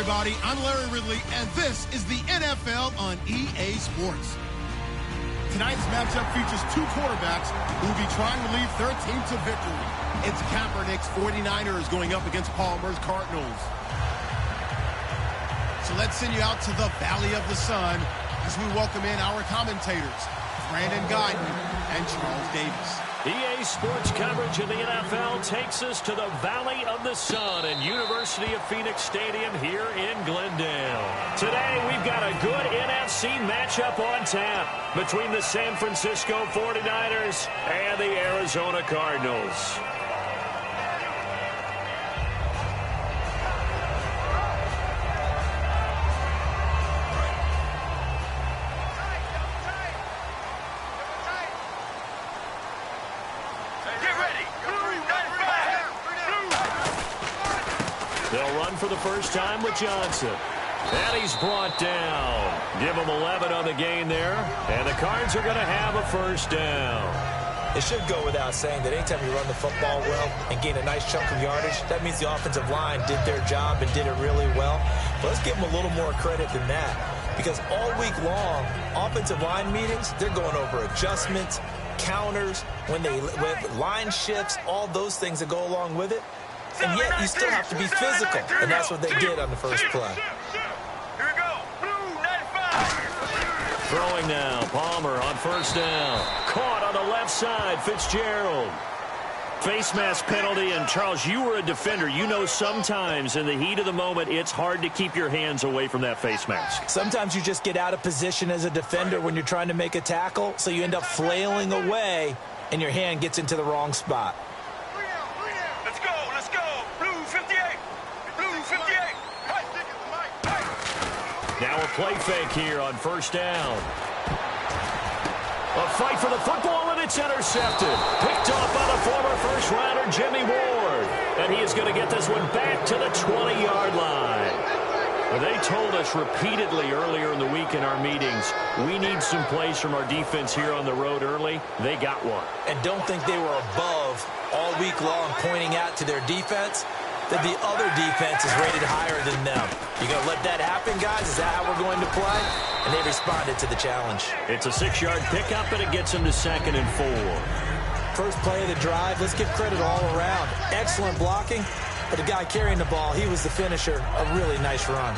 everybody. I'm Larry Ridley, and this is the NFL on EA Sports. Tonight's matchup features two quarterbacks who will be trying to lead their team to victory. It's Kaepernick's 49ers going up against Palmer's Cardinals. So let's send you out to the Valley of the Sun as we welcome in our commentators, Brandon Guyton and Charles Davis. EA Sports coverage of the NFL takes us to the Valley of the Sun and University of Phoenix Stadium here in Glendale. Today, we've got a good NFC matchup on tap between the San Francisco 49ers and the Arizona Cardinals. They'll run for the first time with Johnson. And he's brought down. Give him 11 on the gain there. And the Cards are going to have a first down. It should go without saying that anytime you run the football well and gain a nice chunk of yardage, that means the offensive line did their job and did it really well. But let's give them a little more credit than that. Because all week long, offensive line meetings, they're going over adjustments, counters, with line shifts, all those things that go along with it. And yet, you still have to be physical. And that's what they did on the first play. Here we go. Blue 95. Throwing now. Palmer on first down. Caught on the left side. Fitzgerald. Face mask penalty. And, Charles, you were a defender. You know sometimes in the heat of the moment, it's hard to keep your hands away from that face mask. Sometimes you just get out of position as a defender when you're trying to make a tackle, so you end up flailing away, and your hand gets into the wrong spot. Now a play fake here on first down. A fight for the football, and it's intercepted. Picked off by the former first-rounder Jimmy Ward. And he is going to get this one back to the 20-yard line. They told us repeatedly earlier in the week in our meetings, we need some plays from our defense here on the road early. They got one. And don't think they were above all week long pointing out to their defense that the other defense is rated higher than them. You going to let that happen, guys? Is that how we're going to play? And they responded to the challenge. It's a 6-yard pickup, and it gets them to 2nd and 4. First play of the drive, let's give credit all around. Excellent blocking, but the guy carrying the ball, he was the finisher. A really nice run.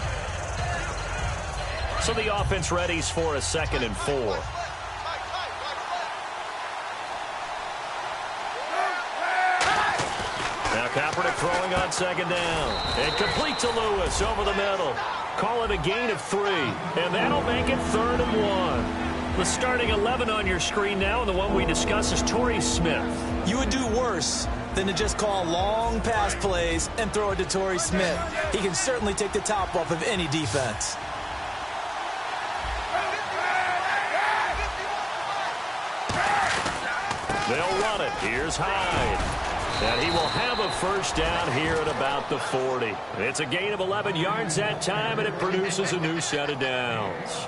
So the offense readies for a 2nd and 4. Kaepernick throwing on 2nd down. And complete to Lewis over the middle. Call it a gain of 3. And that'll make it 3rd and 1. The starting 11 on your screen now, and the one we discuss is Torrey Smith. You would do worse than to just call long pass plays and throw it to Torrey Smith. He can certainly take the top off of any defense. They'll run it. Here's Hyde. And he will have a first down here at about the 40. It's a gain of 11 yards that time, and it produces a new set of downs.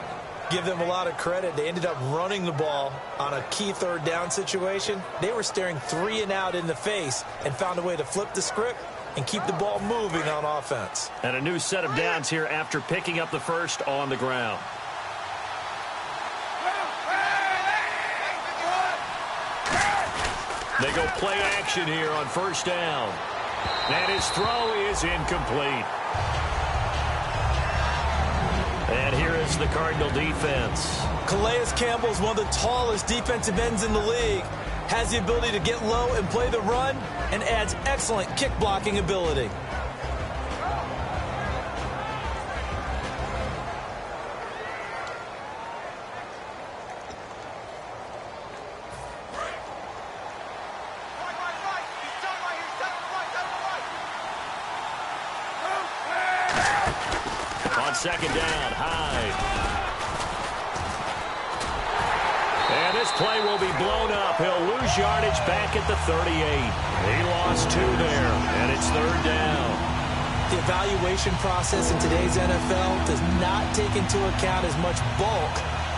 Give them a lot of credit. They ended up running the ball on a key 3rd down situation. They were staring 3 and out in the face and found a way to flip the script and keep the ball moving on offense. And a new set of downs here after picking up the first on the ground. They go play action here on first down. And his throw is incomplete. And here is the Cardinal defense. Calais Campbell is one of the tallest defensive ends in the league. Has the ability to get low and play the run, and adds excellent kick blocking ability. On 2nd down, Hyde. And this play will be blown up. He'll lose yardage back at the 38. He lost 2 there, and it's 3rd down. The evaluation process in today's NFL does not take into account as much bulk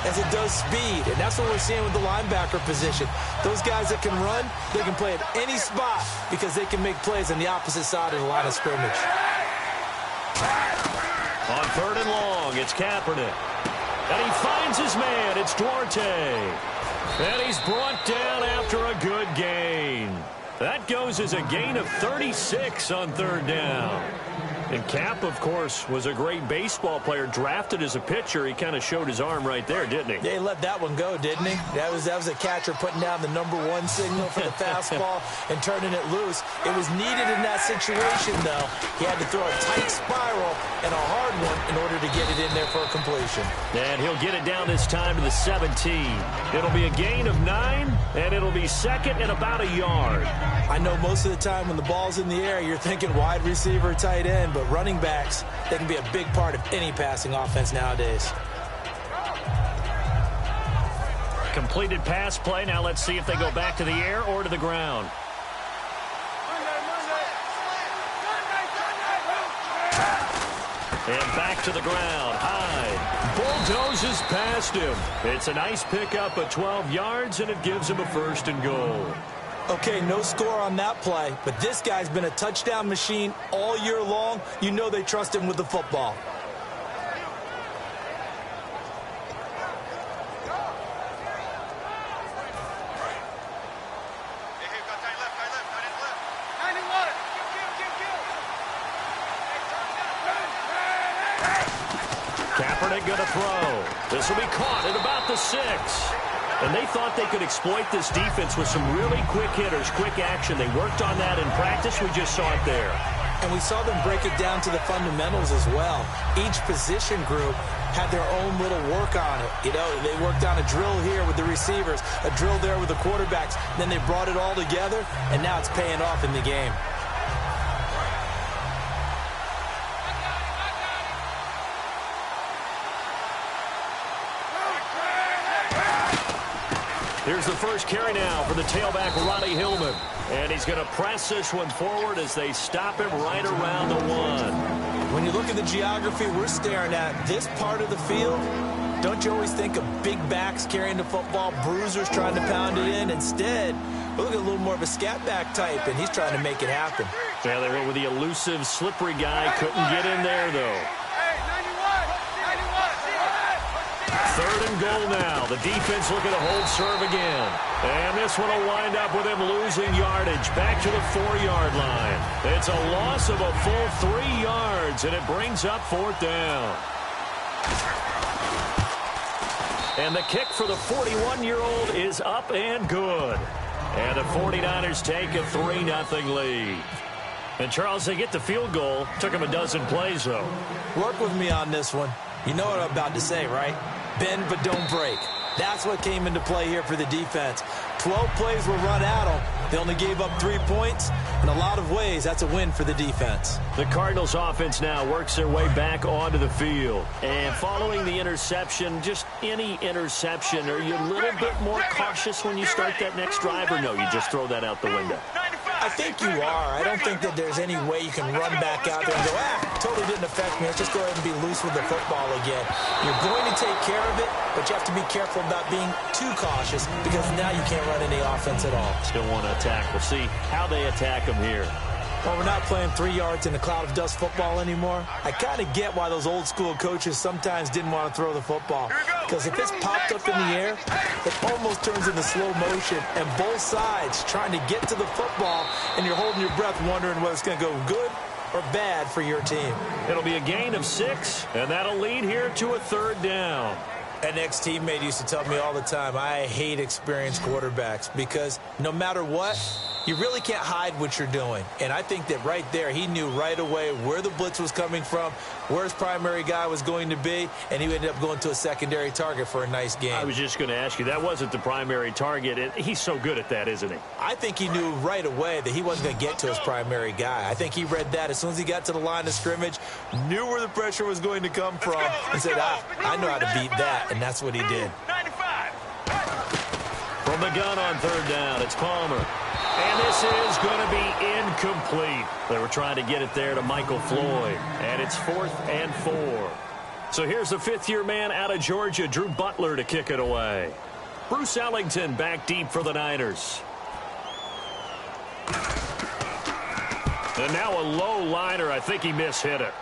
as it does speed, and that's what we're seeing with the linebacker position. Those guys that can run, they can play at any spot because they can make plays on the opposite side of the line of scrimmage. On 3rd and long, it's Kaepernick. And he finds his man. It's Duarte. And he's brought down after a good gain. That goes as a gain of 36 on 3rd down. And Cap, of course, was a great baseball player, drafted as a pitcher. He kind of showed his arm right there, didn't he? Yeah, he let that one go, didn't he? That was a catcher putting down the #1 signal for the fastball and turning it loose. It was needed in that situation, though. He had to throw a tight spiral and a hard one in order to get it in there for a completion. And he'll get it down this time to the 17. It'll be a gain of 9, and it'll be second and about a yard. I know most of the time when the ball's in the air, you're thinking wide receiver, tight end, but running backs, they can be a big part of any passing offense nowadays. Completed pass play. Now let's see if they go back to the air or to the ground. And back to the ground. Hyde bulldozes past him. It's a nice pickup of 12 yards, and it gives him a 1st and goal. Okay, no score on that play, but this guy's been a touchdown machine all year long. You know they trust him with the football. Kaepernick going to throw. This will be caught at about the 6. And they thought they could exploit this defense with some really quick hitters, quick action. They worked on that in practice. We just saw it there. And we saw them break it down to the fundamentals as well. Each position group had their own little work on it. You know, they worked on a drill here with the receivers, a drill there with the quarterbacks. Then they brought it all together, and now it's paying off in the game. Here's the first carry now for the tailback, Ronnie Hillman. And he's going to press this one forward as they stop him right around the 1. When you look at the geography we're staring at, this part of the field, don't you always think of big backs carrying the football, bruisers trying to pound it in? Instead, we look at a little more of a scat back type, and he's trying to make it happen. Yeah, they went with the elusive, slippery guy. Couldn't get in there, though. 3rd and goal now. The defense looking to hold serve again. And this one will wind up with him losing yardage back to the 4-yard line. It's a loss of a full 3 yards, and it brings up 4th down. And the kick for the 41-year-old is up and good. And the 49ers take a 3-0 lead. And, Charles, they get the field goal. Took them a dozen plays, though. Work with me on this one. You know what I'm about to say, right? Bend but don't break. That's what came into play here for the defense. 12 plays were run at them. They only gave up 3 points. In a lot of ways, that's a win for the defense. The Cardinals offense now works their way back onto the field. And following the interception, just any interception, are you a little bit more cautious when you start that next drive, or no, you just throw that out the window? I think you are. I don't think that there's any way you can run back out there and go, totally didn't affect me. Let's just go ahead and be loose with the football again. You're going to take care of it, but you have to be careful about being too cautious because now you can't run any offense at all. Still want to attack. We'll see how they attack them here. Well, we're not playing 3 yards in a cloud of dust football anymore. I kind of get why those old school coaches sometimes didn't want to throw the football. Because if it's popped up in the air, it almost turns into slow motion. And both sides trying to get to the football, and you're holding your breath wondering whether it's going to go good or bad for your team. It'll be a gain of 6, and that'll lead here to a 3rd down. An ex-teammate used to tell me all the time, I hate experienced quarterbacks because no matter what, you really can't hide what you're doing. And I think that right there, he knew right away where the blitz was coming from, where his primary guy was going to be, and he ended up going to a secondary target for a nice game. I was just going to ask you, that wasn't the primary target. He's so good at that, isn't he? I think he knew right away that he wasn't going to get to his primary guy. I think he read that as soon as he got to the line of scrimmage, knew where the pressure was going to come from, and said, I know how to beat that, and that's what he did. From the gun on 3rd down, it's Palmer. And this is going to be incomplete. They were trying to get it there to Michael Floyd. And it's 4th and 4. So here's the 5th-year man out of Georgia, Drew Butler, to kick it away. Bruce Ellington back deep for the Niners. And now a low liner. I think he mishit it.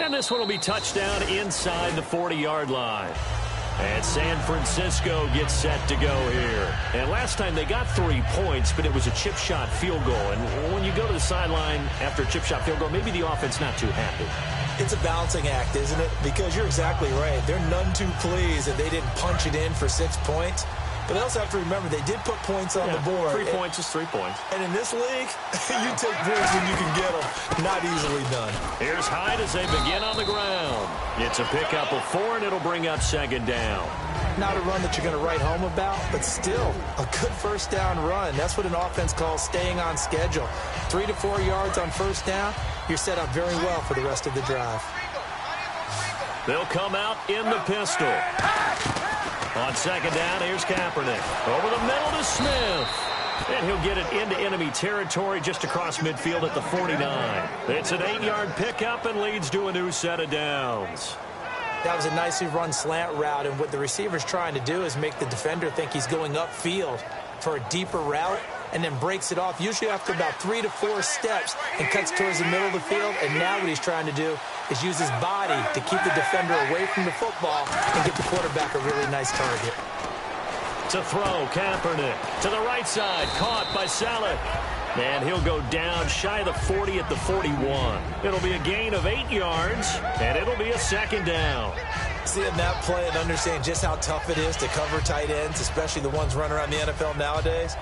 And this one will be touchdown inside the 40-yard line. And San Francisco gets set to go here. And last time they got 3 points, but it was a chip shot field goal. And when you go to the sideline after a chip shot field goal, maybe the offense not too happy. It's a balancing act, isn't it? Because you're exactly right. They're none too pleased that they didn't punch it in for 6 points. But they also have to remember they did put points on the board. 3 points is 3 points. And in this league, you take points when you can get them. Not easily done. Here's Hyde as they begin on the ground. It's a pickup of 4, and it'll bring up second down. Not a run that you're going to write home about, but still a good first down run. That's what an offense calls staying on schedule. 3 to 4 yards on first down, you're set up very well for the rest of the drive. They'll come out in the pistol. On second down, here's Kaepernick. Over the middle to Smith. And he'll get it into enemy territory just across midfield at the 49. It's an 8-yard pickup and leads to a new set of downs. That was a nicely run slant route, and what the receiver's trying to do is make the defender think he's going upfield for a deeper route and then breaks it off, usually after about 3 to 4 steps, and cuts towards the middle of the field. And now what he's trying to do is use his body to keep the defender away from the football and get the quarterback a really nice target. To throw, Kaepernick to the right side, caught by Saleh. And he'll go down shy of the 40 at the 41. It'll be a gain of 8 yards, and it'll be a second down. Seeing that play and understanding just how tough it is to cover tight ends, especially the ones running around the NFL nowadays,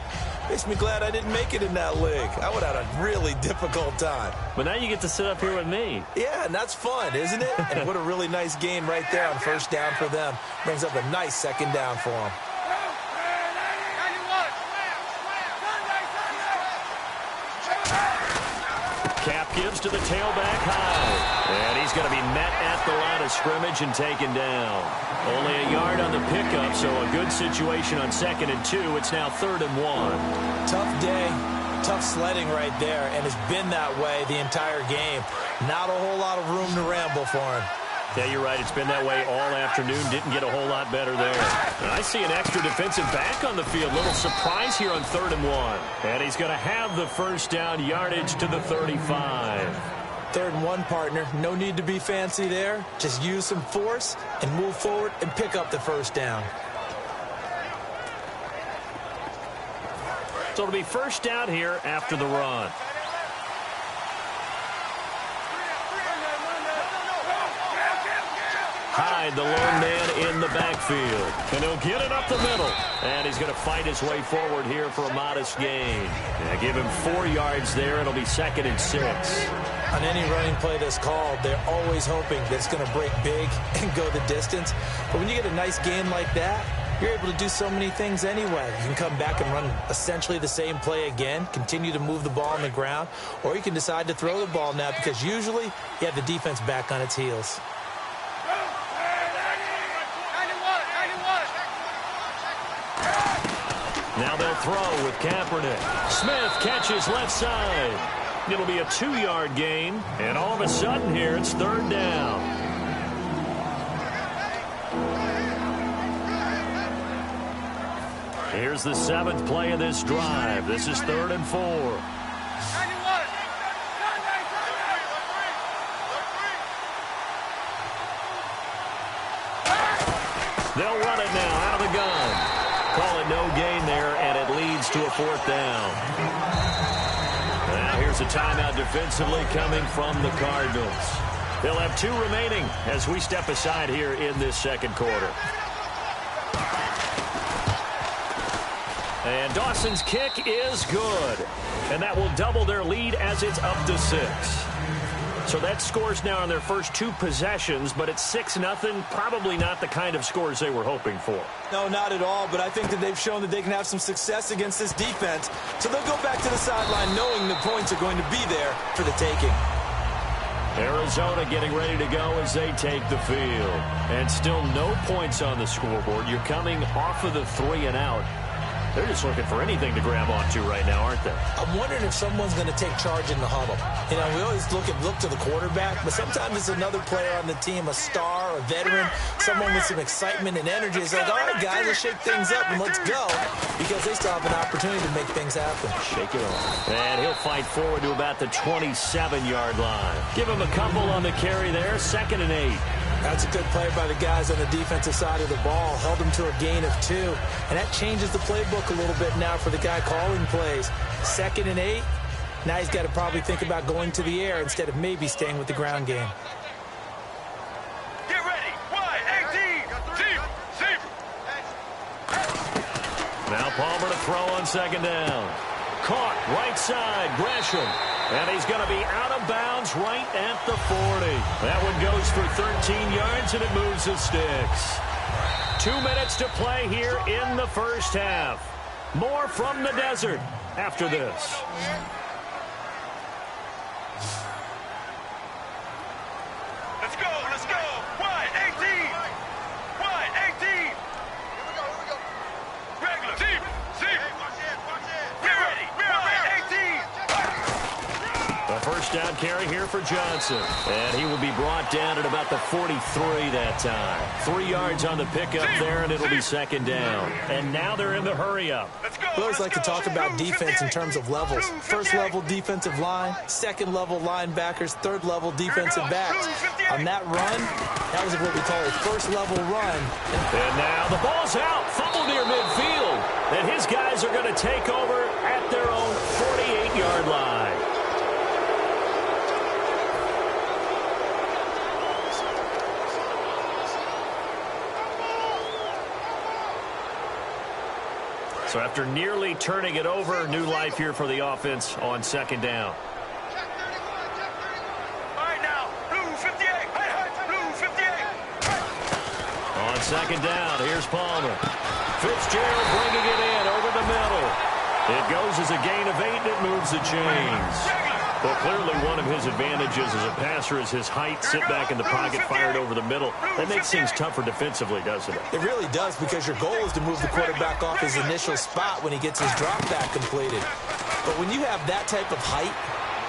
makes me glad I didn't make it in that league. I would have had a really difficult time. But now you get to sit up here with me. Yeah, and that's fun, isn't it? And what a really nice gain right there on first down for them. Brings up a nice second down for them. Cap gives to the tailback high. And he's going to be met at the line of scrimmage and taken down. Only a yard on the pickup, so a good situation on 2nd and 2. It's now 3rd and 1. Tough day, tough sledding right there, and it's been that way the entire game. Not a whole lot of room to ramble for him. Yeah, you're right. It's been that way all afternoon. Didn't get a whole lot better there. And I see an extra defensive back on the field. Little surprise here on 3rd and 1. And he's going to have the first down yardage to the 35. 3rd and 1, partner. No need to be fancy there. Just use some force and move forward and pick up the first down. So it'll be first down here after the run. Hyde, the lone man in the backfield. And he'll get it up the middle. And he's going to fight his way forward here for a modest gain. And give him 4 yards there. It'll be 2nd and 6. On any running play that's called, they're always hoping that it's going to break big and go the distance. But when you get a nice gain like that, you're able to do so many things anyway. You can come back and run essentially the same play again, continue to move the ball on the ground, or you can decide to throw the ball now because usually you have the defense back on its heels. Now they'll throw with Kaepernick. Smith catches left side. It'll be a 2-yard gain, and all of a sudden here it's 3rd down. Here's the 7th play of this drive. This is 3rd and 4. They'll run it now out of the gun. Call it no gain there, and it leads to a 4th down. Now here's a timeout defensively coming from the Cardinals. They'll have 2 remaining as we step aside here in this 2nd quarter. And Dawson's kick is good. And that will double their lead as it's up to 6. So that scores now on their first 2 possessions, but it's 6-0. Probably not the kind of scores they were hoping for. No, not at all, but I think that they've shown that they can have some success against this defense. So they'll go back to the sideline knowing the points are going to be there for the taking. Arizona getting ready to go as they take the field. And still no points on the scoreboard. You're coming off of the 3 and out. They're just looking for anything to grab onto right now, aren't they? I'm wondering if someone's going to take charge in the huddle. You know, we always look to the quarterback, but sometimes it's another player on the team, a star, a veteran, someone with some excitement and energy. It's like, all right, guys, let's shake things up and let's go, because they still have an opportunity to make things happen. Shake it off. And he'll fight forward to about the 27-yard line. Give him a couple on the carry there, 2nd and 8. That's a good play by the guys on the defensive side of the ball. Held them to a gain of 2. And that changes the playbook a little bit now for the guy calling plays. 2nd and 8. Now he's got to probably think about going to the air instead of maybe staying with the ground game. Get ready. Wide, 18. Deep. Now Palmer to throw on 2nd down. Caught right side, Gresham. And he's going to be out of bounds right at the 40. That one goes for 13 yards, and it moves the sticks. 2 minutes to play here in the first half. More from the desert after this. Let's go. Wide, 18. Wide, 18. Here we go. Regular. Deep. Get ready. Wide, 18. A first down carry here for Johnson. And he will be brought down at about the 43 that time. 3 yards on the pickup there, and it'll be 2nd down. And now they're in the hurry-up. We always like to talk about defense in terms of levels. First-level defensive line, second-level linebackers, third-level defensive backs. On that run, that was what we call a first-level run. And now the ball's out. Fumble near midfield. And his guys are going to take over at their own 48-yard line. So after nearly turning it over, new life here for the offense on 2nd down. All right, now. Blue 58. Blue 58. On 2nd down, here's Palmer. Fitzgerald bringing it in over the middle. It goes as a gain of 8, and it moves the chains. Well, clearly one of his advantages as a passer is his height, sit back in the pocket, fired over the middle. That makes things tougher defensively, doesn't it? It really does, because your goal is to move the quarterback off his initial spot when he gets his drop back completed. But when you have that type of height,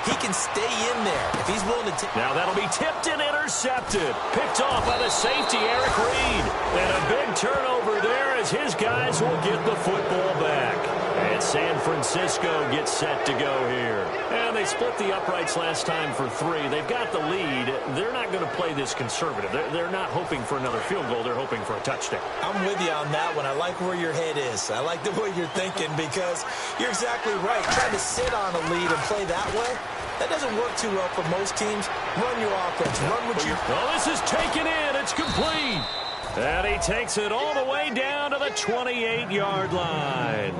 he can stay in there if he's willing to. Now that'll be tipped and intercepted. Picked off by the safety, Eric Reed. And a big turnover there as his guys will get the football back. And San Francisco gets set to go here. And they split the uprights last time for 3. They've got the lead. They're not going to play this conservative. They're not hoping for another field goal. They're hoping for a touchdown. I'm with you on that one. I like where your head is. I like the way you're thinking, because you're exactly right. Trying to sit on a lead and play that way, that doesn't work too well for most teams. Run your offense. Run what you... Well, this is taken in. It's complete. And he takes it all the way down to the 28-yard line.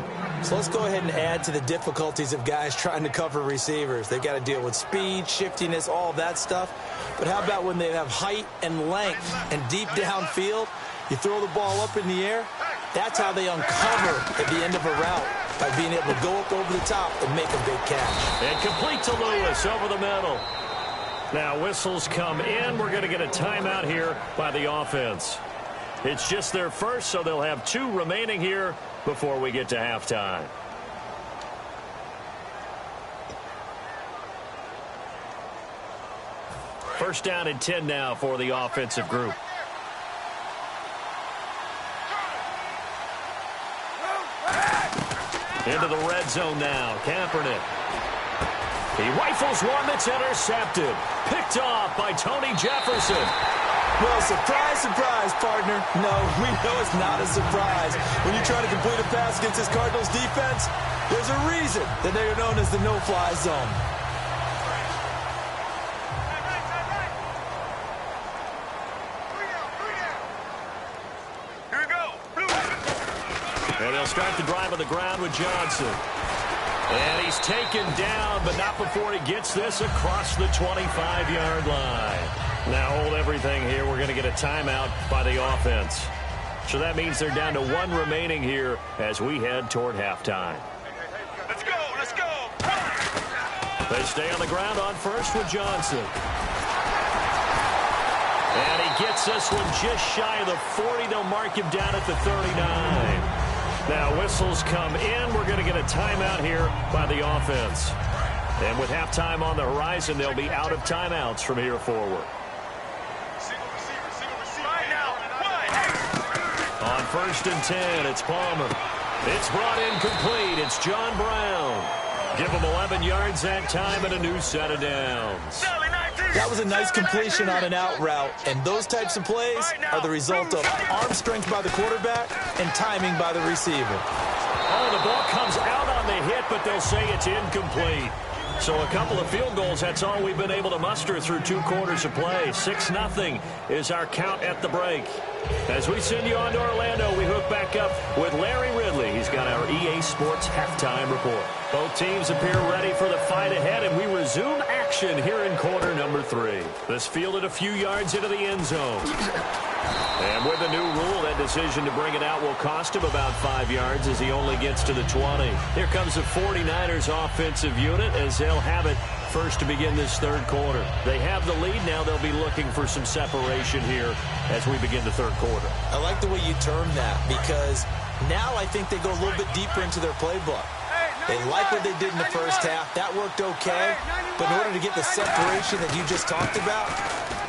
So let's go ahead and add to the difficulties of guys trying to cover receivers. They've got to deal with speed, shiftiness, all that stuff. But how about when they have height and length and deep downfield? You throw the ball up in the air. That's how they uncover at the end of a route, by being able to go up over the top and make a big catch. And complete to Lewis over the middle. Now whistles come in. We're going to get a timeout here by the offense. It's just their first, so they'll have 2 remaining here before we get to halftime. First down and 10 now for the offensive group. Into the red zone now. Kaepernick. He rifles one that's intercepted. Picked off by Tony Jefferson. Well, surprise, surprise, partner. No, we know it's not a surprise. When you try to complete a pass against this Cardinals defense, there's a reason that they are known as the no-fly zone. Here we go. And they'll start the drive on the ground with Johnson. And he's taken down, but not before he gets this across the 25-yard line. Now hold everything here. We're going to get a timeout by the offense. So that means they're down to 1 remaining here as we head toward halftime. Let's go. They stay on the ground on first with Johnson. And he gets this one just shy of the 40. They'll mark him down at the 39. Now whistles come in. We're going to get a timeout here by the offense. And with halftime on the horizon, they'll be out of timeouts from here forward. On 1st and 10, it's Palmer. It's brought in complete. It's John Brown. Give him 11 yards that time and a new set of downs. That was a nice completion on an out route, and those types of plays are the result of arm strength by the quarterback and timing by the receiver. Oh, the ball comes out on the hit, but they'll say it's incomplete. So a couple of field goals, that's all we've been able to muster through 2 quarters of play. 6-0 is our count at the break. As we send you on to Orlando, we hook back up with Larry Ridley. He's got our EA Sports halftime report. Both teams appear ready for the fight ahead, and we resume action here in quarter number 3. This fielded a few yards into the end zone. And with the new rule, that decision to bring it out will cost him about 5 yards as he only gets to the 20. Here comes the 49ers offensive unit as they'll have it first to begin this 3rd quarter. They have the lead now. They'll be looking for some separation here as we begin the 3rd quarter. I like the way you term that because now I think they go a little bit deeper into their playbook. They like what they did in the first half. That worked okay. But in order to get the separation that you just talked about,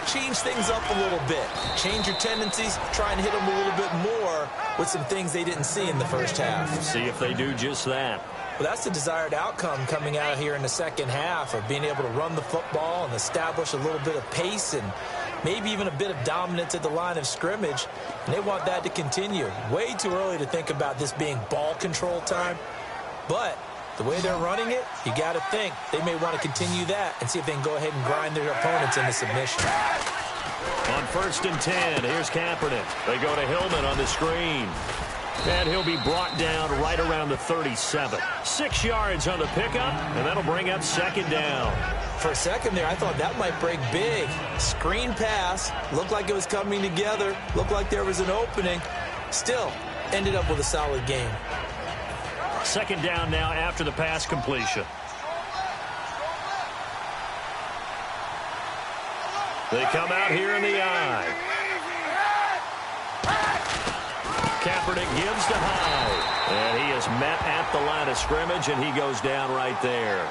change things up a little bit. Change your tendencies. Try and hit them a little bit more with some things they didn't see in the first half. See if they do just that. Well, that's the desired outcome coming out here in the second half of being able to run the football and establish a little bit of pace and maybe even a bit of dominance at the line of scrimmage. And they want that to continue. Way too early to think about this being ball control time. But the way they're running it, you got to think they may want to continue that and see if they can go ahead and grind their opponents into submission. On 1st and 10, here's Kaepernick. They go to Hillman on the screen. And he'll be brought down right around the 37. 6 yards on the pickup, and that'll bring up 2nd down. For a second there, I thought that might break big. Screen pass, looked like it was coming together, looked like there was an opening. Still, ended up with a solid game. 2nd down now after the pass completion. They come out here in the eye. Kaepernick gives to Hyde. And he is met at the line of scrimmage, and he goes down right there.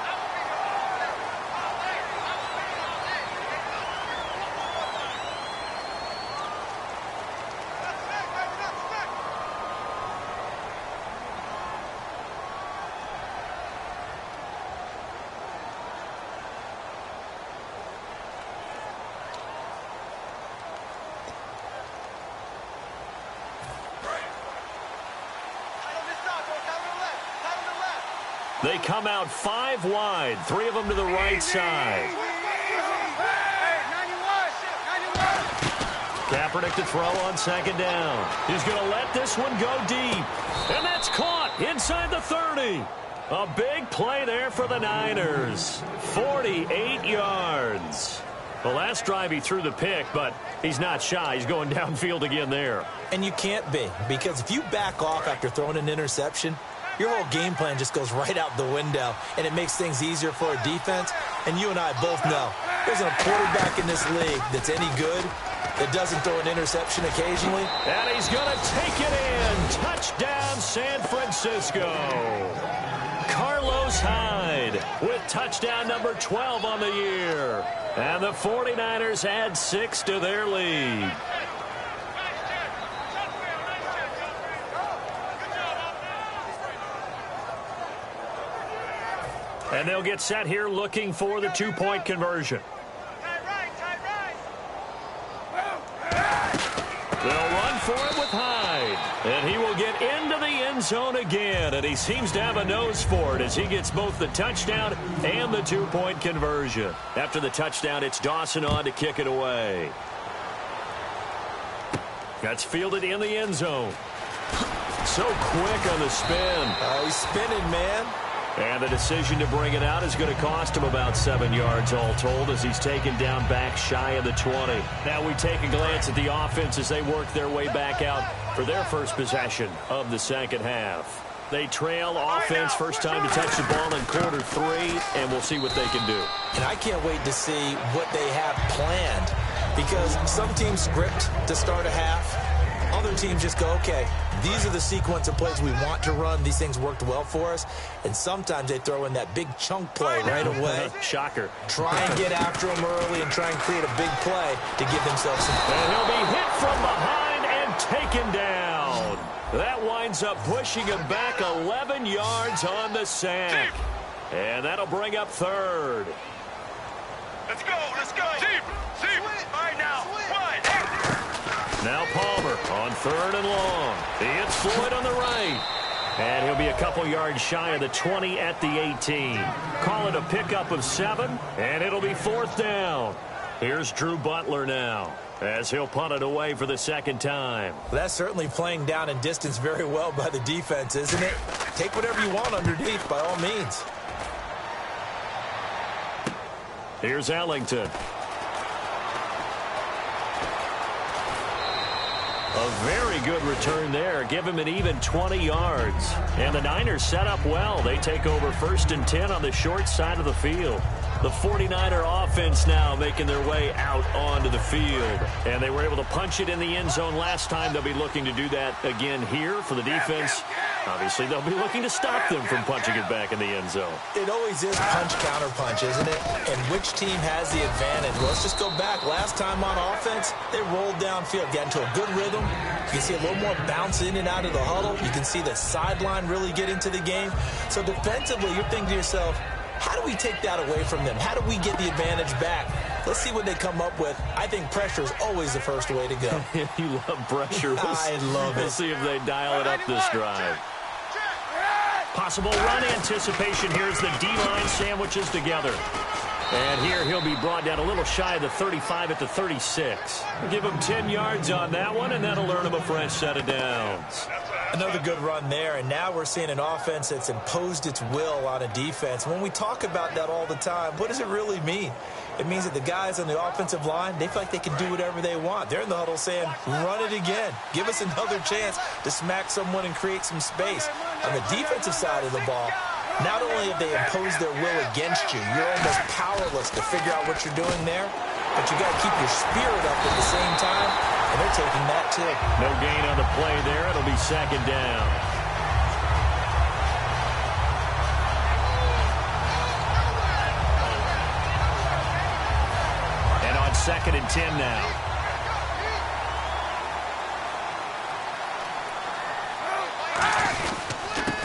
They come out 5 wide, 3 of them to the right side. Kaepernick to throw on 2nd down. He's going to let this one go deep. And that's caught inside the 30. A big play there for the Niners. 48 yards. The last drive he threw the pick, but he's not shy. He's going downfield again there. And you can't be, because if you back off after throwing an interception, your whole game plan just goes right out the window, and it makes things easier for a defense. And you and I both know there's a quarterback in this league that's any good that doesn't throw an interception occasionally. And he's going to take it in. Touchdown, San Francisco. Carlos Hyde with touchdown number 12 on the year. And the 49ers add 6 to their lead. And they'll get set here looking for the 2-point conversion. They'll run for it with Hyde. And he will get into the end zone again. And he seems to have a nose for it as he gets both the touchdown and the 2-point conversion. After the touchdown, it's Dawson on to kick it away. That's fielded in the end zone. So quick on the spin. He's spinning, man. And the decision to bring it out is going to cost him about 7 yards all told as he's taken down back shy of the 20. Now we take a glance at the offense as they work their way back out for their first possession of the second half. They trail offense first time to touch the ball in quarter 3, and we'll see what they can do. And I can't wait to see what they have planned, because some teams script to start a half. Other teams just go, okay, these are the sequence of plays we want to run. These things worked well for us. And sometimes they throw in that big chunk play right away. Shocker. Try and get after them early and try and create a big play to give themselves some. And he'll be hit from behind and taken down. That winds up pushing him back 11 yards on the sack. And that'll bring up third. Let's go, let's go. Deep. All right, now, wide. Now Palmer on third and long. He hits Floyd on the right. And he'll be a couple yards shy of the 20 at the 18. Call it a pickup of 7, and it'll be fourth down. Here's Drew Butler now, as he'll punt it away for the second time. That's certainly playing down and distance very well by the defense, isn't it? Take whatever you want underneath, by all means. Here's Ellington. A very good return there. Give him an even 20 yards. And the Niners set up well. They take over 1st and 10 on the short side of the field. The 49er offense now making their way out onto the field. And they were able to punch it in the end zone last time. They'll be looking to do that again here for the defense. Obviously, they'll be looking to stop them from punching it back in the end zone. It always is punch-counter-punch, isn't it? And which team has the advantage? Well, let's just go back. Last time on offense, they rolled downfield, got into a good rhythm. You can see a little more bounce in and out of the huddle. You can see the sideline really get into the game. So defensively, you're thinking to yourself, how do we take that away from them? How do we get the advantage back? Let's see what they come up with. I think pressure is always the first way to go. You love pressure. I love it. We'll see if they dial it up this drive. Possible run anticipation. Here's the D-line sandwiches together. And here he'll be brought down a little shy of the 35 at the 36. Give him 10 yards on that one, and that'll earn him a fresh set of downs. Another good run there, and now we're seeing an offense that's imposed its will on a defense. When we talk about that all the time, what does it really mean? It means that the guys on the offensive line, they feel like they can do whatever they want. They're in the huddle saying, run it again. Give us another chance to smack someone and create some space. On the defensive side of the ball, not only have they imposed their will against you, you're almost powerless to figure out what you're doing there, but you got to keep your spirit up at the same time, and they're taking that too. No gain on the play there. It'll be second down. And on 2nd and 10 now.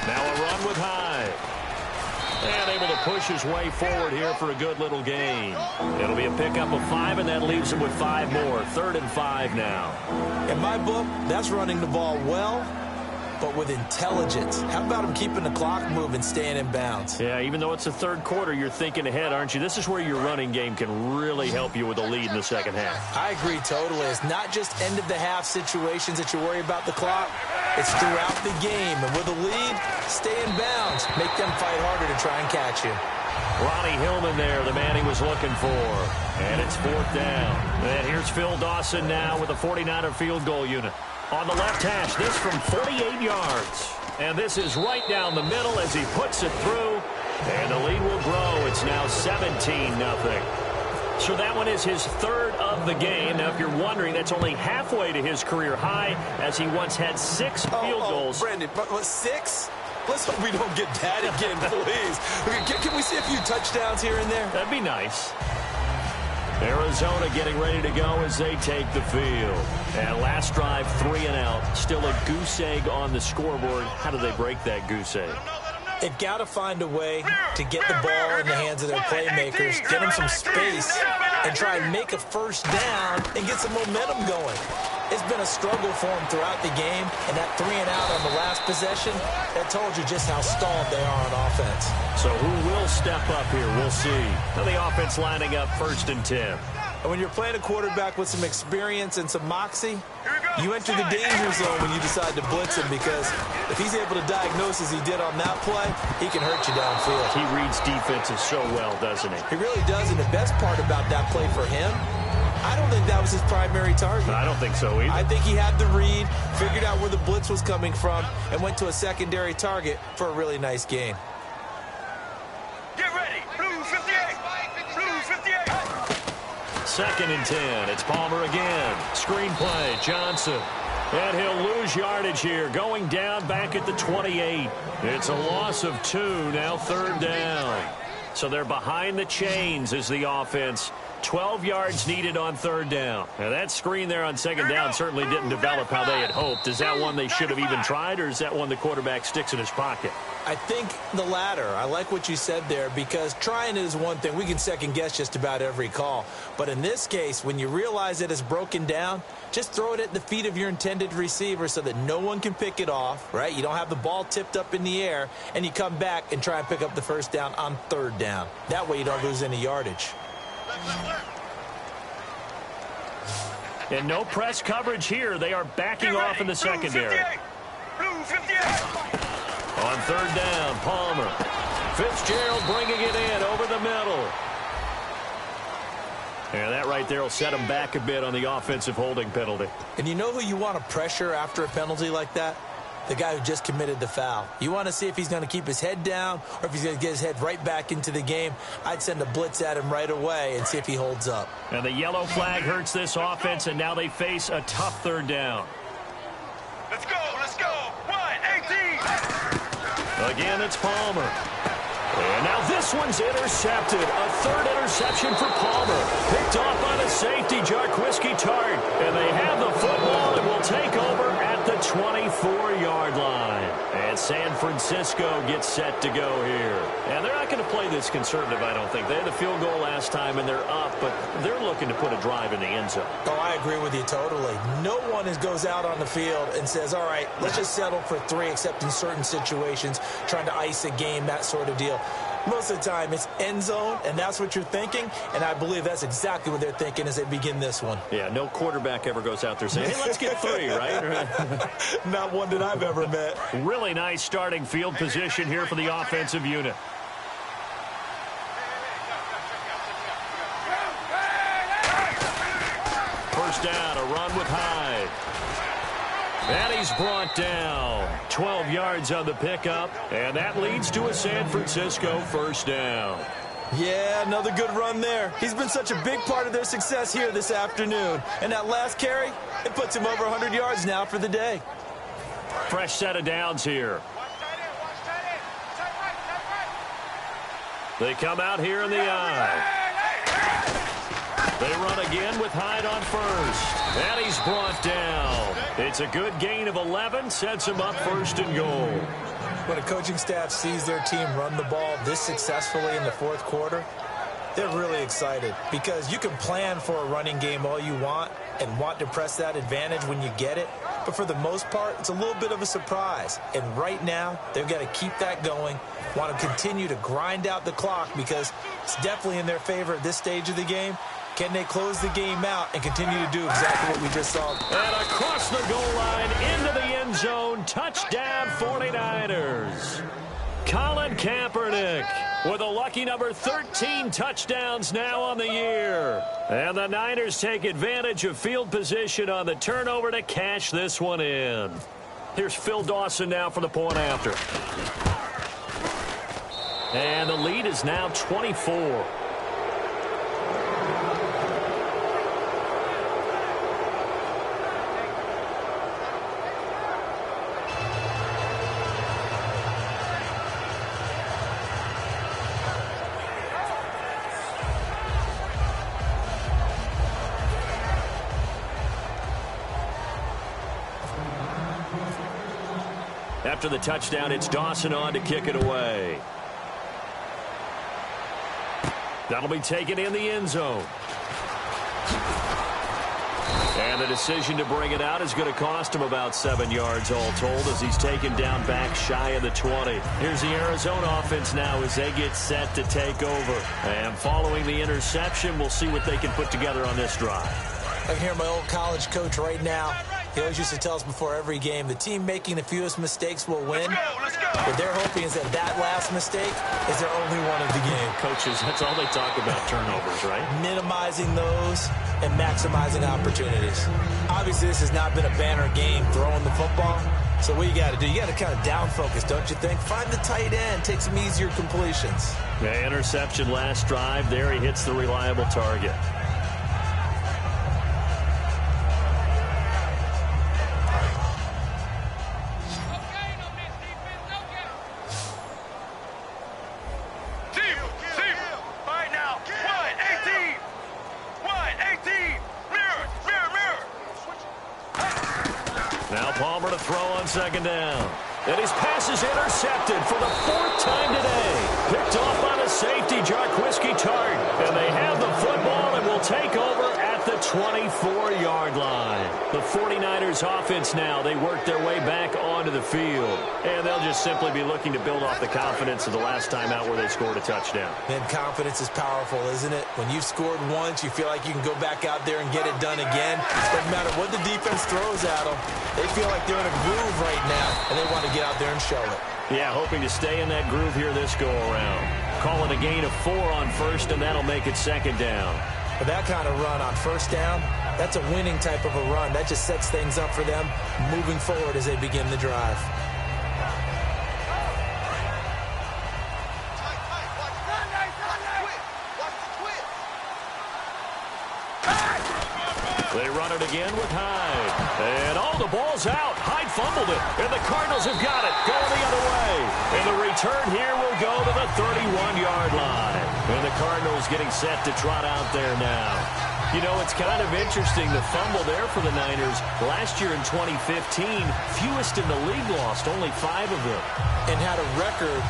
Now a run with Hyde. And able to push his way forward here for a good little gain. It'll be a pickup of 5, and that leaves him with 5 more. 3rd and 5 now. In my book, that's running the ball well, but with intelligence. How about him keeping the clock moving, staying in bounds? Yeah, even though it's the third quarter, you're thinking ahead, aren't you? This is where your running game can really help you with a lead in the second half. I agree totally. It's not just end-of-the-half situations that you worry about the clock. It's throughout the game. And with a lead, stay in bounds. Make them fight harder to try and catch you. Ronnie Hillman there, the man he was looking for. And it's 4th down. And here's Phil Dawson now with a 49er field goal unit. On the left hash, this from 48 yards. And this is right down the middle as he puts it through. And the lead will grow. It's now 17-0. So that one is his 3rd of the game. Now, if you're wondering, that's only halfway to his career high, as he once had 6 field goals. Brandon, but 6? Let's hope we don't get that again, please. Can we see a few touchdowns here and there? That'd be nice. Arizona getting ready to go as they take the field. And last drive, 3 and out. Still a goose egg on the scoreboard. How do they break that goose egg? They've got to find a way to get the ball in the hands of their playmakers, get them some space, and try and make a first down and get some momentum going. It's been a struggle for them throughout the game, and that 3 and out on the last possession, that told you just how stalled they are on offense. So who will step up here? We'll see. Now the offense lining up 1st and 10. And when you're playing a quarterback with some experience and some moxie, you enter the danger zone when you decide to blitz him, because if he's able to diagnose as he did on that play, he can hurt you downfield. He reads defenses so well, doesn't he? He really does, and the best part about that play for him, I don't think that was his primary target. I don't think so either. I think he had the read, figured out where the blitz was coming from, and went to a secondary target for a really nice gain. Get ready. Blue 58. Blue 58. 2nd and 10. It's Palmer again. Screen play, Johnson. And he'll lose yardage here, going down back at the 28. It's a loss of 2, now 3rd down. So they're behind the chains as the offense. 12 yards needed on 3rd down. Now that screen there on 2nd down certainly didn't develop how they had hoped. Is that one they should have even tried, or is that one the quarterback sticks in his pocket? I think the latter. I like what you said there, because trying is one thing. We can second guess just about every call. But in this case, when you realize that it's broken down, just throw it at the feet of your intended receiver so that no one can pick it off, right? You don't have the ball tipped up in the air, and you come back and try and pick up the 1st down on 3rd down. That way you don't lose any yardage. And no press coverage here. They are backing off in the secondary. On 3rd down, Palmer. Fitzgerald bringing it in over the middle. And that right there will set him back a bit on the offensive holding penalty. And you know who you want to pressure after a penalty like that? The guy who just committed the foul. You want to see if he's going to keep his head down or if he's going to get his head right back into the game. I'd send a blitz at him right away and see if he holds up. And the yellow flag hurts this offense, and now they face a tough 3rd down. Let's go, let's go. 1-18. Again, it's Palmer. And now this one's intercepted. A 3rd interception for Palmer. Picked off by the safety, Jarquiski Tart. And they have the football and will take over at the 24-yard line. And San Francisco gets set to go here. And they're not going to play this conservative, I don't think. They had the field goal last time, and they're up, but they're looking to put a drive in the end zone. Oh, I agree with you totally. No one goes out on the field and says, all right, let's just settle for 3, except in certain situations, trying to ice a game, that sort of deal. Most of the time, it's end zone, and that's what you're thinking, and I believe that's exactly what they're thinking as they begin this one. Yeah, no quarterback ever goes out there saying, hey, let's get 3, right? Not one that I've ever met. Really nice starting field position here for the offensive unit. First down, a run with Hyde. And he's brought down. 12 yards on the pickup, and that leads to a San Francisco 1st down. Yeah, another good run there. He's been such a big part of their success here this afternoon. And that last carry, it puts him over 100 yards now for the day. Fresh set of downs here. They come out here in the eye. They run again with Hyde on 1st. And he's brought down. It's a good gain of 11. Sets him up 1st and goal. When a coaching staff sees their team run the ball this successfully in the 4th quarter, they're really excited, because you can plan for a running game all you want and want to press that advantage when you get it. But for the most part, it's a little bit of a surprise. And right now, they've got to keep that going, want to continue to grind out the clock, because it's definitely in their favor at this stage of the game. Can they close the game out and continue to do exactly what we just saw? And across the goal line, into the end zone, touchdown 49ers. Colin Kaepernick with a lucky number 13 touchdowns now on the year. And the Niners take advantage of field position on the turnover to cash this one in. Here's Phil Dawson now for the point after. And the lead is now 24. After the touchdown, it's Dawson on to kick it away. That'll be taken in the end zone. And the decision to bring it out is going to cost him about 7 yards all told, as he's taken down back shy of the 20. Here's the Arizona offense now as they get set to take over. And following the interception, we'll see what they can put together on this drive. I can hear my old college coach right now. He always used to tell us before every game, the team making the fewest mistakes will win. Let's go. What they're hoping is that last mistake is their only one of the game. Coaches, that's all they talk about, turnovers, right? Minimizing those and maximizing opportunities. Obviously, this has not been a banner game throwing the football. So what you got to do, you got to kind of down focus, don't you think? Find the tight end, take some easier completions. The interception last drive. There he hits the reliable target. Now Palmer to throw on second down. And his pass is intercepted for the 4th time today. Picked off on a safety, Jarquiski Tart. And they have the football and will take over at the 24-yard line. The 49ers offense now, they work their way back onto the field. And they'll just simply be looking to build off the confidence of the last time out where they scored a touchdown. And confidence is powerful, isn't it? When you've scored once, you feel like you can go back out there and get it done again. Doesn't matter what the defense throws at them. They feel like they're in a groove right now, and they want to get out there and show it. Yeah, hoping to stay in that groove here this go-around. Calling a gain of 4 on first, and that'll make it second down. For that kind of run on first down, that's a winning type of a run. That just sets things up for them moving forward as they begin the drive. They run it again with Hyde. And the ball's out. Hyde fumbled it. And the Cardinals have got it. Going the other way. And the return here will go to the 31-yard line. And the Cardinals getting set to trot out there now. You know, it's kind of interesting, the fumble there for the Niners. Last year in 2015, fewest in the league lost, only 5 of them. And had a record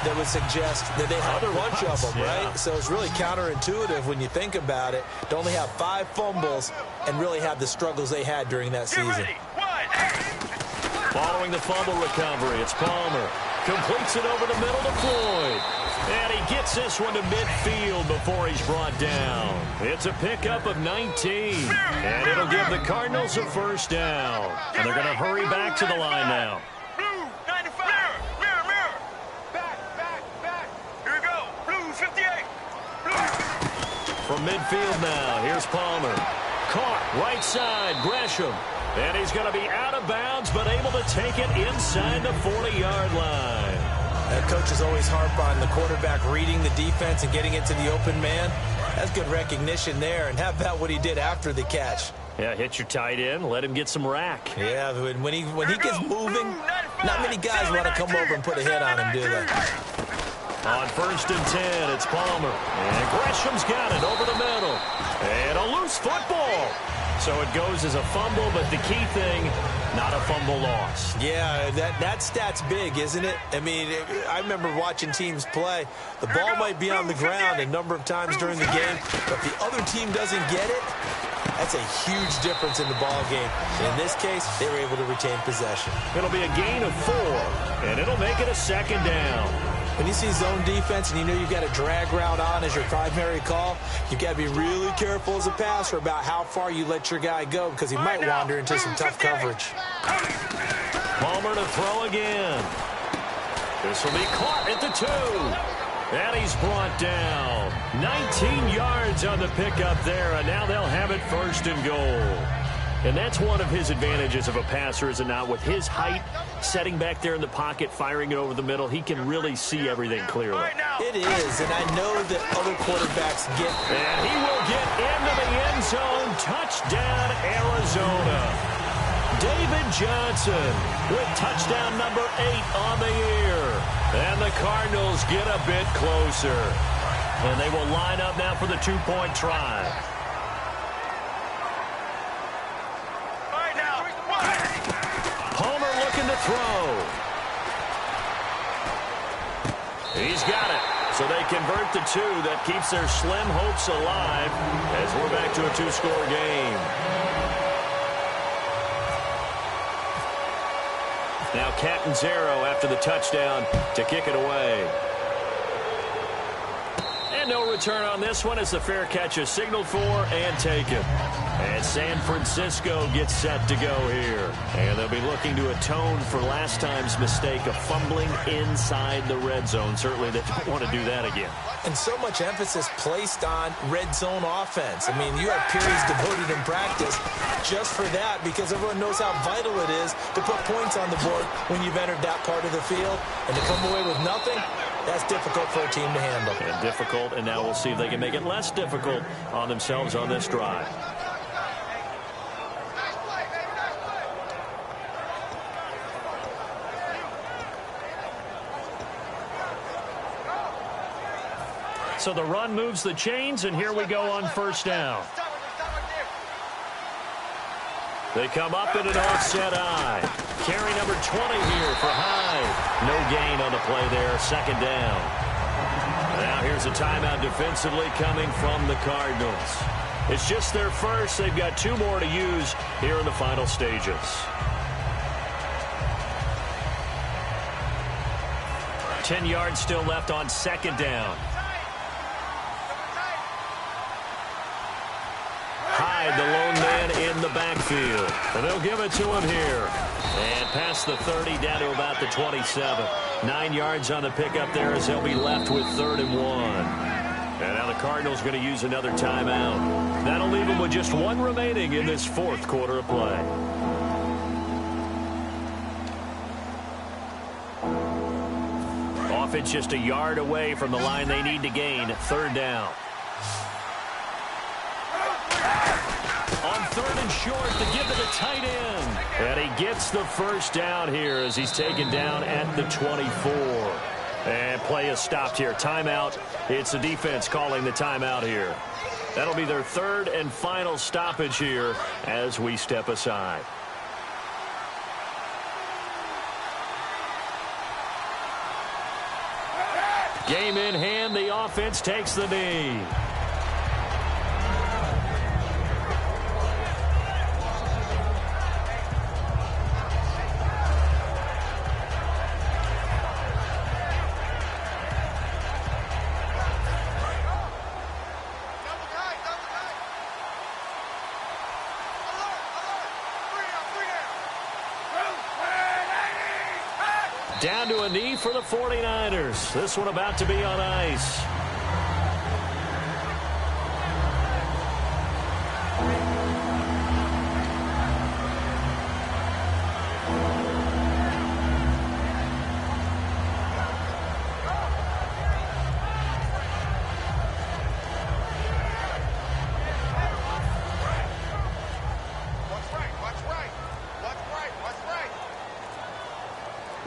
that would suggest that they had a bunch of them, right? So it's really counterintuitive when you think about it, to only have 5 fumbles and really have the struggles they had during that season. Following the fumble recovery, it's Palmer. Completes it over the middle to Floyd. And he gets this one to midfield before he's brought down. It's a pickup of 19. And it'll give the Cardinals a first down. And they're going to hurry back to the line now. From midfield now, here's Palmer. Caught, right side, Gresham. And he's going to be out of bounds, but able to take it inside the 40-yard line. That coach is always harp on the quarterback reading the defense and getting it to the open man. That's good recognition there. And how about what he did after the catch? Yeah, hit your tight end, let him get some rack. Yeah, when he gets moving, not many guys want to come over and put a hit on him, do they? On 1st and 10, it's Palmer. And Gresham's got it over the middle. And a loose football. So it goes as a fumble, but the key thing, not a fumble loss. Yeah, that stat's big, isn't it? I mean, I remember watching teams play. The ball might be on the ground a number of times during the game, but if the other team doesn't get it, that's a huge difference in the ball game. In this case, they were able to retain possession. It'll be a gain of 4, and it'll make it a second down. When you see zone defense and you know you've got a drag route on as your primary call, you've got to be really careful as a passer about how far you let your guy go because he might wander into some tough coverage. Palmer to throw again. This will be caught at the 2. And he's brought down. 19 yards on the pickup there, and now they'll have it 1st and goal. And that's one of his advantages of a passer, is it not? With his height, setting back there in the pocket, firing it over the middle, he can really see everything clearly. It is, and I know that other quarterbacks get... And he will get into the end zone. Touchdown, Arizona. David Johnson with touchdown number 8 on the year. And the Cardinals get a bit closer. And they will line up now for the 2-point try. Palmer looking to throw. He's got it. So they convert the 2. That keeps their slim hopes alive as we're back to a 2-score game. Now Catanzaro after the touchdown to kick it away. And no return on this one as the fair catch is signaled for and taken. And San Francisco gets set to go here. And they'll be looking to atone for last time's mistake of fumbling inside the red zone. Certainly they don't want to do that again. And so much emphasis placed on red zone offense. I mean, you have periods devoted in practice just for that because everyone knows how vital it is to put points on the board when you've entered that part of the field. And to come away with nothing, that's difficult for a team to handle. And difficult, and now we'll see if they can make it less difficult on themselves on this drive. So the run moves the chains, and here we go on 1st down. They come up in an offset eye. Carry number 20 here for Hyde. No gain on the play there. Second down. Now here's a timeout defensively coming from the Cardinals. It's just their first. They've got 2 more to use here in the final stages. 10 yards still left on second down. Hyde, the lone man in the backfield. And they'll give it to him here. And past the 30 down to about the 27. 9 yards on the pickup there as they'll be left with 3rd and 1. And now the Cardinals going to use another timeout. That'll leave them with just 1 remaining in this 4th quarter of play. Offense just a yard away from the line they need to gain. 3rd down. On 3rd and short to give to the tight end. And he gets the first down here as he's taken down at the 24. And play is stopped here. Timeout. It's the defense calling the timeout here. That'll be their 3rd and final stoppage here as we step aside. Game in hand. The offense takes the knee. Down to a knee for the 49ers. This one about to be on ice.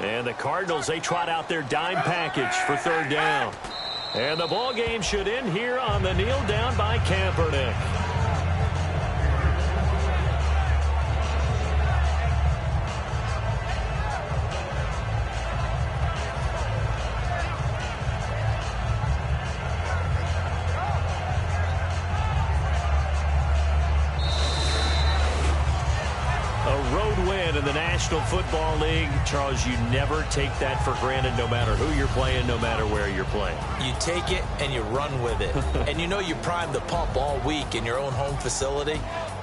And the Cardinals, they trot out their dime package for 3rd down. And the ball game should end here on the kneel down by Kaepernick. In the National Football League, Charles, you never take that for granted no matter who you're playing, no matter where you're playing. You take it and you run with it. And you know you primed the pump all week in your own home facility.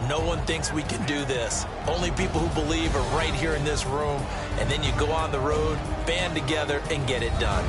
No one thinks we can do this. Only people who believe are right here in this room. And then you go on the road, band together, and get it done.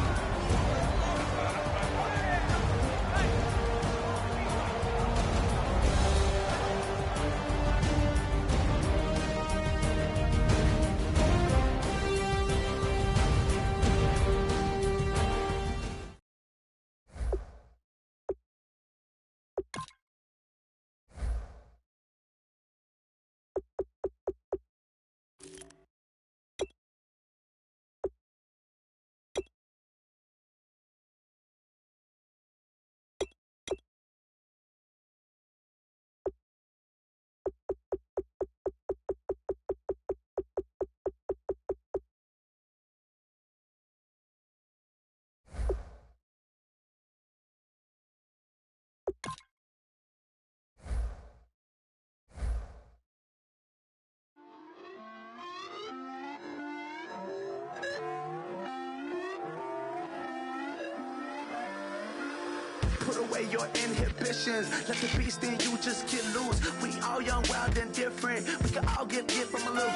Put away your inhibitions. Let the beast in you just get loose. We all young, wild, and different. We can all get from a little.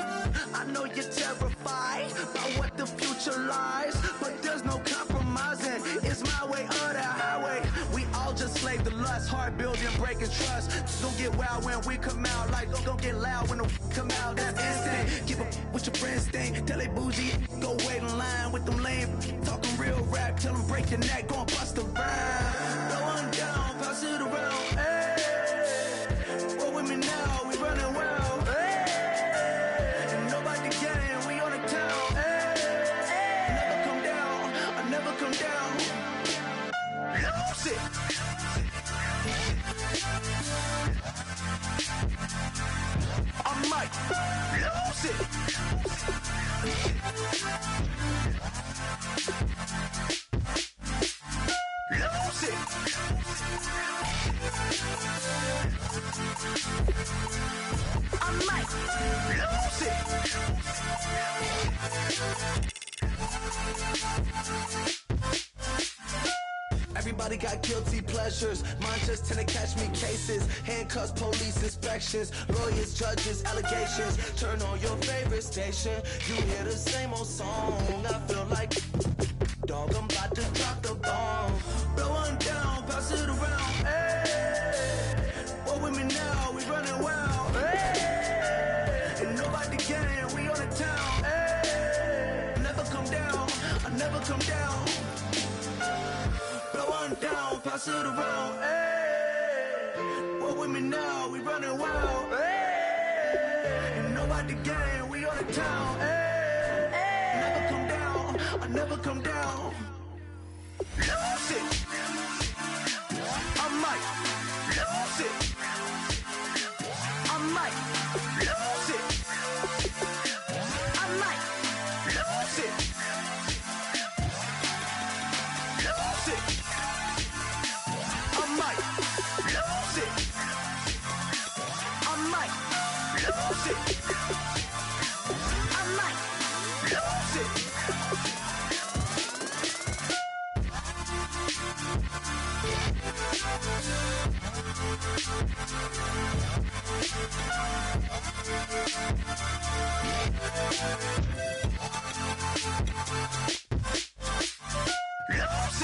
I know you're terrified by what the future lies, but there's no compromising. It's my way or the highway. We all just slave the lust, hard building, breaking trust. Don't get wild when we come out. Like don't get loud when the come out. That's instant. Keep up with your friends thing. Tell they bougie, go wait in line with them lame. Talking real rap, tell them break your neck, go and bust a rhyme. Going down, pass it around. Hey, roll with me now, we running wild. Hey, and nobody can, we on the town. Hey, I never come down, I never come down. Lose it. I'm Mike. Lose it. I might lose it. Everybody got guilty pleasures. Mine just tend to catch me cases. Handcuffs, police inspections, lawyers, judges, allegations. Turn on your favorite station. You hear the same old song. I feel like dog, I'm about to drop the bomb. Blow one down, pass it around. Hey, what with me now? We running wild. Hey, and nobody gang. We on the town. Hey, never come down. I never come down. Blow one down, pass it around. Hey, what with me now? We running wild. Hey, and nobody gang. We on the town. Hey, never come down. I never come down. Lose it. I might lose it. I might lose it. I might lose it. Lose it. I might lose it. I might lose it. I might lose it. Lose it.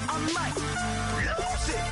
I might lose it.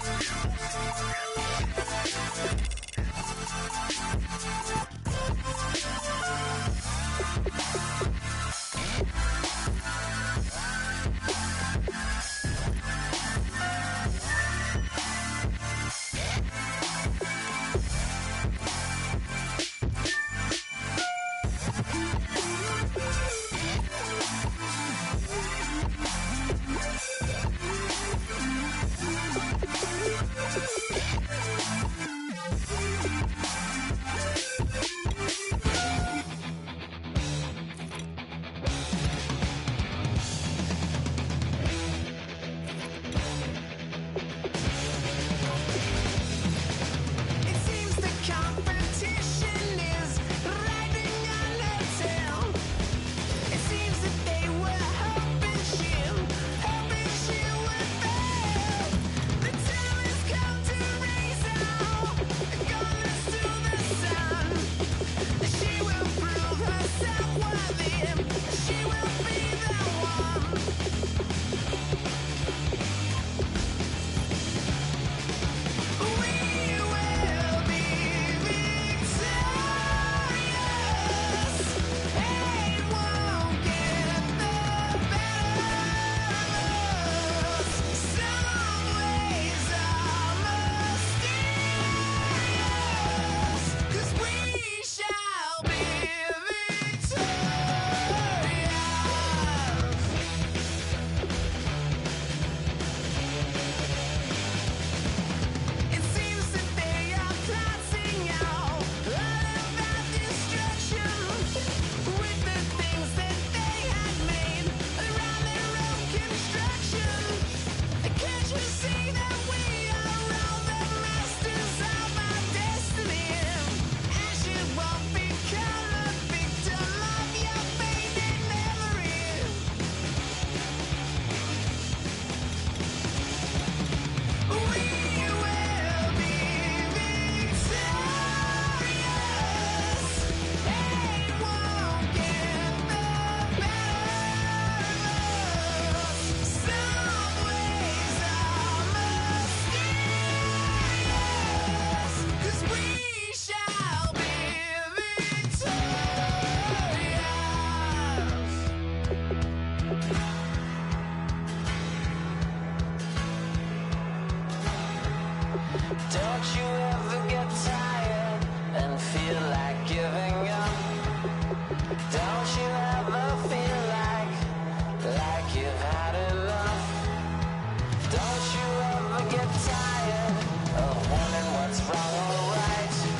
Don't you ever get tired of wondering what's wrong or right?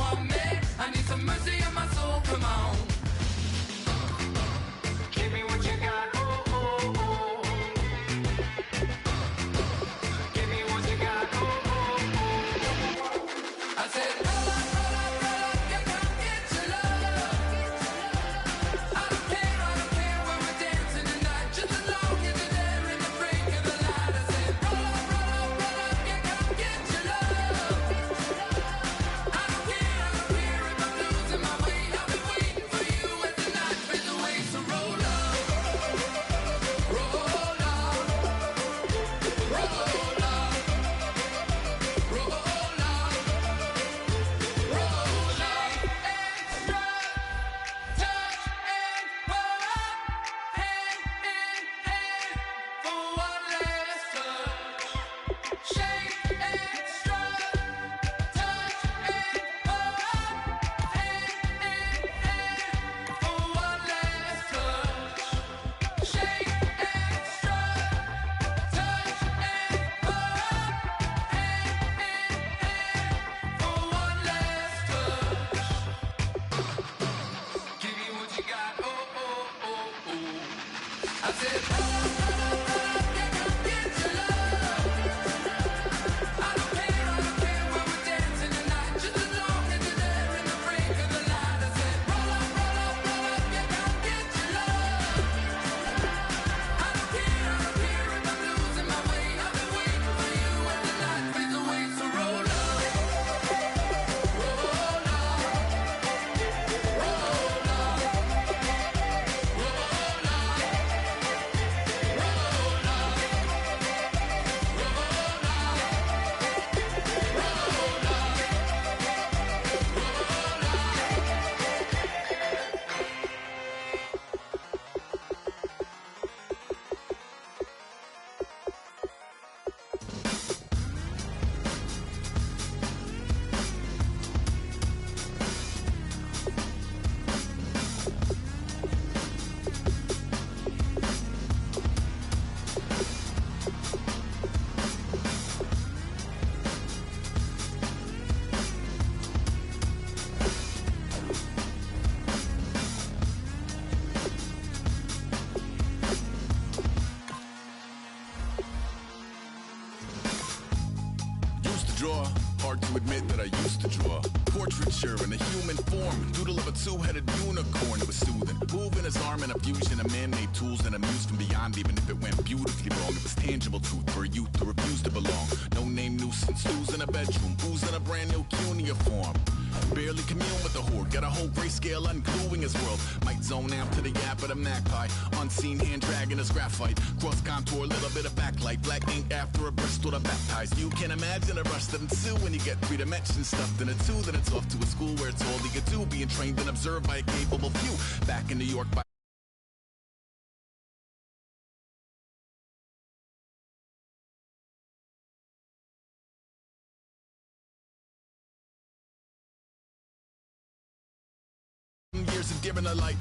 want me. I need some mercy on my soul, come on. Give me what you got, oh, oh, oh. Give me what you got, oh, oh, oh. I said, roll up, yeah, come get your love. I don't care when we're dancing tonight, just as long as you're there in the break of the light. I said, roll up, yeah, come get your love. I don't care if I'm losing my way. I've been waiting for you as the night fades away. So roll up, roll up, roll up, roll up, roll up. Extra, touch and pull up, hand in hand for one last touch. Shake extra, touch and pull up, hand in hand for one last touch. Shake extra, touch and pull up, hand in hand for one last touch. Give me what you got, oh, oh, oh, oh. I said, yeah, come get your love. I don't care when we're dancing tonight, just as long as you're there in the break of the light. I said, roll up, yeah, come get your love. I don't care if I'm losing my way. I've been waiting for you as the night fades away. So roll up, roll up, roll Used to draw, hard to admit that I used to draw. Portraiture in a human form, doodle of a two-headed unicorn. It was soothing, moving his arm in a fusion of man-made tools and amused from beyond. Even if it went beautifully wrong, it was tangible truth for a youth who refused to belong. No name nuisance, who's in a bedroom, who's in a brand new cuneiform. Barely commune with the horde, got a whole grayscale ungluing his world. Might zone out to the yap of the magpie, unseen hand dragging his graphite. Cross contour, little bit of backlight, black ink after a Bristol to baptize. You can imagine a rush that ensue when you get three dimensions stuffed in a two. Then it's off to a school where it's all you could do, being trained and observed by a capable few. Back in New York by years of giving a light.